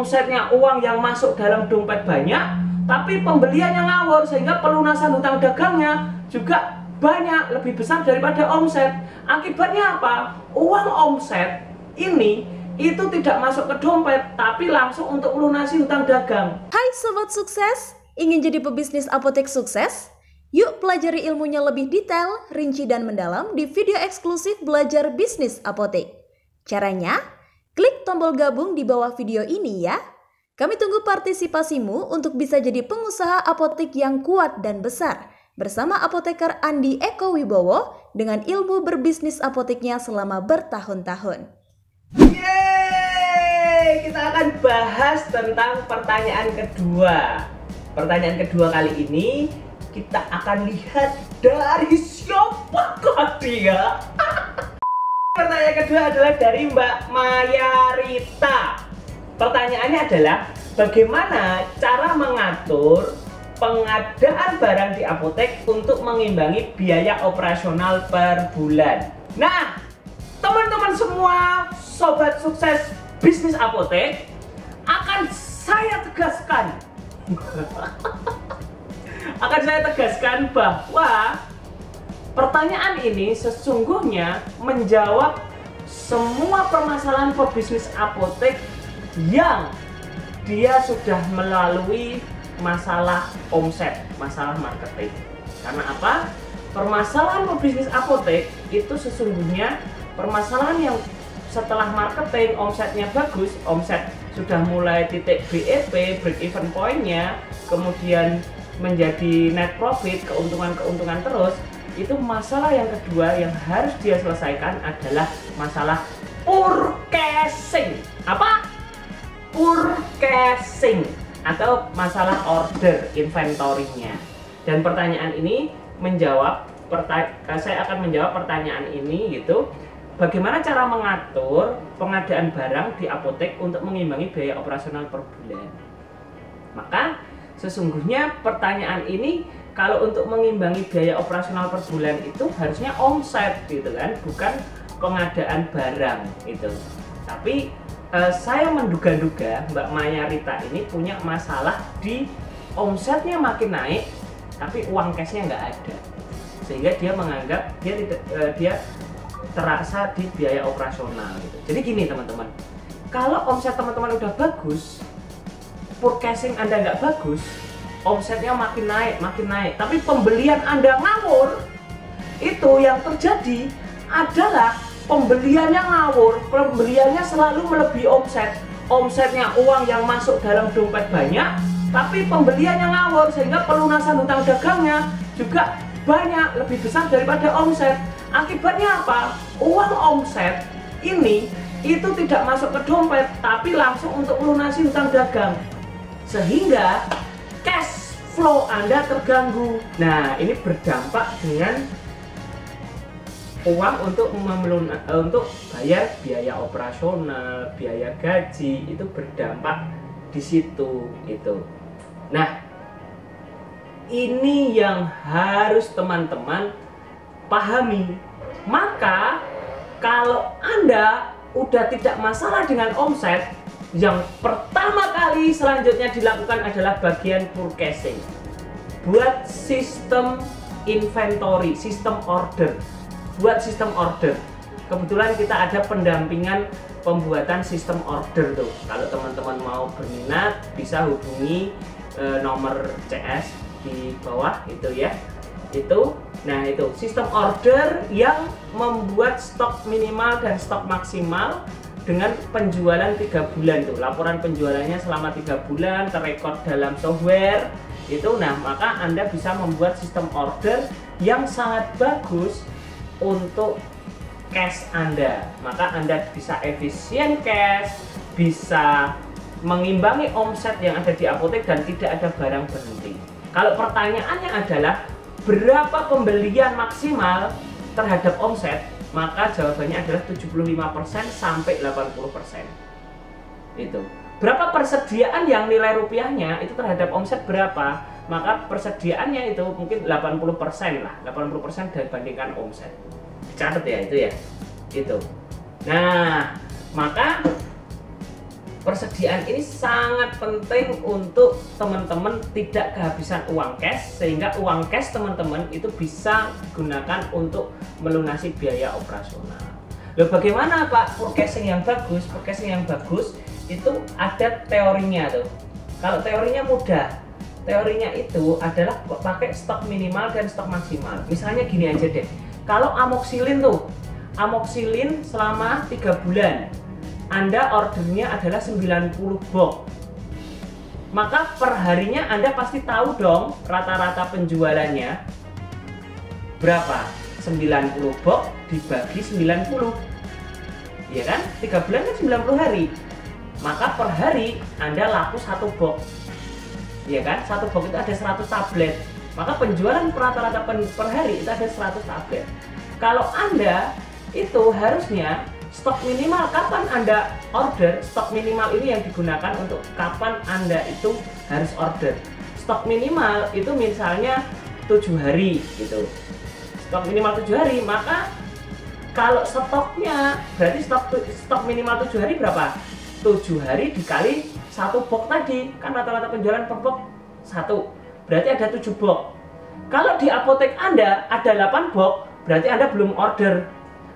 omsetnya, uang yang masuk dalam dompet banyak, tapi pembeliannya ngawur sehingga pelunasan hutang dagangnya juga banyak, lebih besar daripada omset. Akibatnya apa? Uang omset ini itu tidak masuk ke dompet, tapi langsung untuk melunasi hutang dagang. Hai Sobat Sukses, ingin jadi pebisnis apotek sukses? Yuk pelajari ilmunya lebih detail, rinci dan mendalam di video eksklusif Belajar Bisnis Apotek. Caranya, klik tombol gabung di bawah video ini ya. Kami tunggu partisipasimu untuk bisa jadi pengusaha apotek yang kuat dan besar bersama apoteker Andi Eko Wibowo dengan ilmu berbisnis apoteknya selama bertahun-tahun. Yeay, kita akan bahas tentang pertanyaan kedua. Pertanyaan kedua kali ini kita akan lihat dari siapakah dia. Pertanyaan kedua adalah dari Mbak Maya Rita. Pertanyaannya adalah, bagaimana cara mengatur pengadaan barang di apotek untuk mengimbangi biaya operasional per bulan? Nah, teman-teman semua, sobat sukses bisnis apotek, akan saya tegaskan bahwa pertanyaan ini sesungguhnya menjawab semua permasalahan pebisnis apotek yang dia sudah melalui masalah omset, masalah marketing. Karena apa? Permasalahan pebisnis apotek itu sesungguhnya permasalahan yang setelah marketing omsetnya bagus, omset sudah mulai titik BEP, break even point-nya, kemudian menjadi net profit, keuntungan terus. Itu masalah yang kedua yang harus dia selesaikan adalah masalah purchasing. Apa? Purchasing atau masalah order inventory-nya. Dan pertanyaan ini saya akan menjawab pertanyaan ini gitu. Bagaimana cara mengatur pengadaan barang di apotek untuk mengimbangi biaya operasional per bulan? Maka sesungguhnya pertanyaan ini kalau untuk mengimbangi biaya operasional per bulan itu harusnya omset gitu kan, bukan pengadaan barang itu. Tapi saya menduga-duga Mbak Maya Rita ini punya masalah di omsetnya makin naik, tapi uang cashnya nggak ada, sehingga dia menganggap dia terasa di biaya operasional gitu. Jadi gini teman-teman, kalau omset teman-teman udah bagus, purchasing Anda nggak bagus, omsetnya makin naik, tapi pembelian Anda ngawur, itu yang terjadi adalah pembeliannya ngawur, pembeliannya selalu melebihi omset. Omsetnya, uang yang masuk dalam dompet banyak, tapi pembeliannya ngawur sehingga pelunasan hutang dagangnya juga banyak, lebih besar daripada omset. Akibatnya apa? Uang omset ini itu tidak masuk ke dompet, tapi langsung untuk melunasi hutang dagang, sehingga cash flow Anda terganggu. Nah, ini berdampak dengan uang untuk bayar biaya operasional, biaya gaji, itu berdampak di situ gitu. Nah, ini yang harus teman-teman pahami. Maka kalau Anda udah tidak masalah dengan omset, yang pertama kali selanjutnya dilakukan adalah bagian purchasing. Buat sistem inventory, sistem order. Kebetulan kita ada pendampingan pembuatan sistem order tuh. Kalau teman-teman mau berminat bisa hubungi nomor CS di bawah itu ya. Nah itu sistem order yang membuat stok minimal dan stok maksimal dengan penjualan 3 bulan tuh. Laporan penjualannya selama 3 bulan terekod dalam software itu. Nah, maka Anda bisa membuat sistem order yang sangat bagus untuk cash Anda. Maka Anda bisa efisien cash, bisa mengimbangi omset yang ada di apotek dan tidak ada barang berhenti. Kalau pertanyaannya adalah berapa pembelian maksimal terhadap omset, maka jawabannya adalah 75% sampai 80%. Itu. Berapa persediaan yang nilai rupiahnya itu terhadap omset berapa? Maka persediaannya itu mungkin 80% lah, 80% dibandingkan omset. Dicatat ya itu ya. Itu. Nah, maka persediaan ini sangat penting untuk teman-teman tidak kehabisan uang cash, sehingga uang cash teman-teman itu bisa digunakan untuk melunasi biaya operasional. Loh, bagaimana Pak forecasting yang bagus? Forecasting yang bagus itu ada teorinya tuh. Kalau teorinya mudah, teorinya itu adalah pakai stok minimal dan stok maksimal. Misalnya gini aja deh, kalau amoxicillin tuh, amoxicillin selama 3 bulan Anda ordernya adalah 90 box, maka perharinya Anda pasti tahu dong rata-rata penjualannya berapa? 90 box dibagi 90, ya kan? 3 bulan kan 90 hari, maka per hari Anda laku 1 box, ya kan? 1 box itu ada 100 tablet, maka penjualan rata-rata per hari itu ada 100 tablet. Kalau Anda itu harusnya stok minimal kapan Anda order, stok minimal ini yang digunakan untuk kapan Anda itu harus order. Stok minimal itu misalnya 7 hari gitu. Stok minimal 7 hari, maka kalau stoknya berarti stok minimal 7 hari berapa? 7 hari dikali 1 box tadi, kan rata-rata penjualan per box 1, berarti ada 7 box. Kalau di apotek Anda ada 8 box, berarti Anda belum order.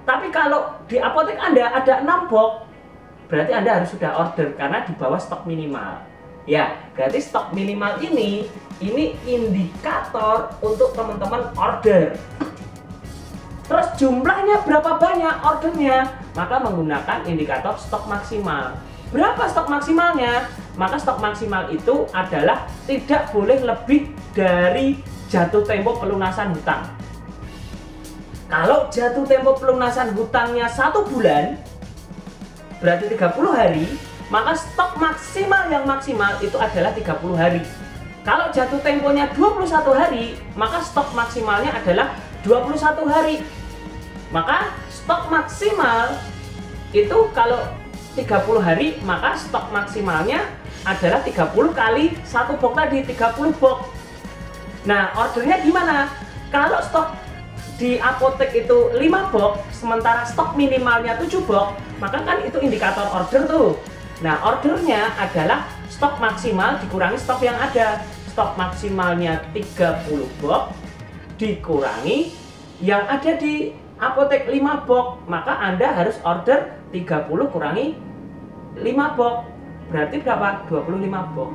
Tapi kalau di apotek Anda ada 6 box, berarti Anda harus sudah order karena di bawah stok minimal. Ya, berarti stok minimal ini indikator untuk teman-teman order. Terus jumlahnya berapa banyak ordernya? Maka menggunakan indikator stok maksimal. Berapa stok maksimalnya? Maka stok maksimal itu adalah tidak boleh lebih dari jatuh tempo pelunasan hutang. Kalau jatuh tempo pelunasan hutangnya 1 bulan, berarti 30 hari, maka stok maksimal yang maksimal itu adalah 30 hari. Kalau jatuh temponya 21 hari, maka stok maksimalnya adalah 21 hari. Maka stok maksimal itu kalau 30 hari, maka stok maksimalnya adalah 30 kali 1 box tadi, 30 box. Nah, ordernya gimana? Kalau stok di apotek itu 5 box, sementara stok minimalnya 7 box, maka kan itu indikator order tuh. Nah, ordernya adalah stok maksimal dikurangi stok yang ada. Stok maksimalnya 30 box dikurangi yang ada di apotek 5 box, maka Anda harus order 30 kurangi 5 box. Berarti berapa? 25 box.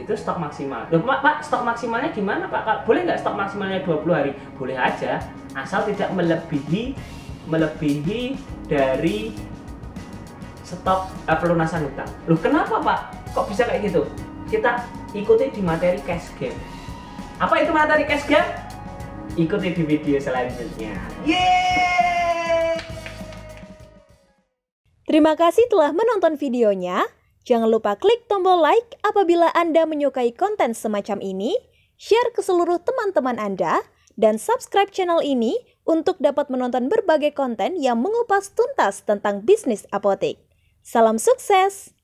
Itu stok maksimal. Loh, Pak, stok maksimalnya gimana Pak? Boleh nggak stok maksimalnya 20 hari? Boleh aja, asal tidak melebihi dari stok pelunasan hutang. Loh, kenapa Pak? Kok bisa kayak gitu? Kita ikuti di materi cash game. Apa itu materi cash game? Ikuti di video selanjutnya. Yeay! Terima kasih telah menonton videonya. Jangan lupa klik tombol like apabila Anda menyukai konten semacam ini, share ke seluruh teman-teman Anda, dan subscribe channel ini untuk dapat menonton berbagai konten yang mengupas tuntas tentang bisnis apotek. Salam sukses!